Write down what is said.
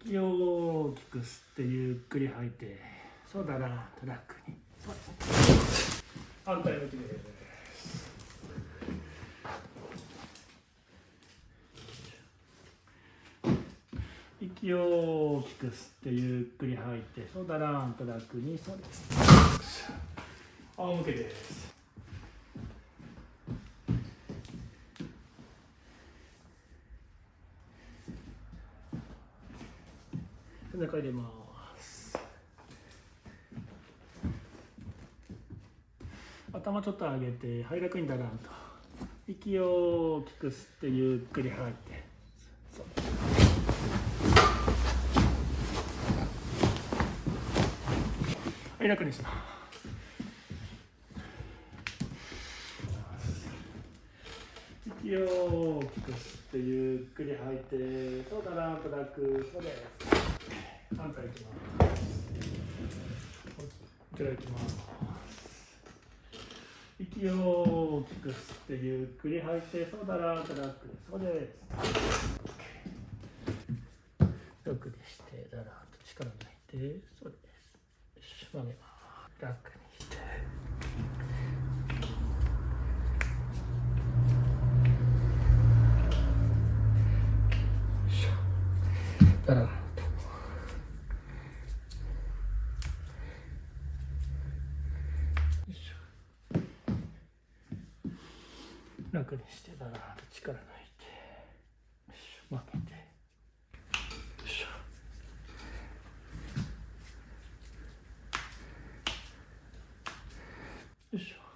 息を大きく吸ってゆっくり吐いて、そうだな、トラックに。そうですね。反対向きです。息を大きく吸ってゆっくり吐いて、そうだな、トラックに。そうです。仰向けです。背中入れます。頭ちょっと上げて、はい、楽にだらんと。息を大きく吸ってゆっくり吐いて。そうはい、楽にします。息を大きく吸ってゆっくり吐いて、そうだな、トラック。そうです。反対いきます。こちらいきます。息を大きく吸ってゆっくり吐いて、そうだな、トラック。そうです。楽にして、だらんと力抜いて、そうです。曲げます。楽にして。だらんと。楽にして、だらんと力抜いて、曲げて。よいしょ。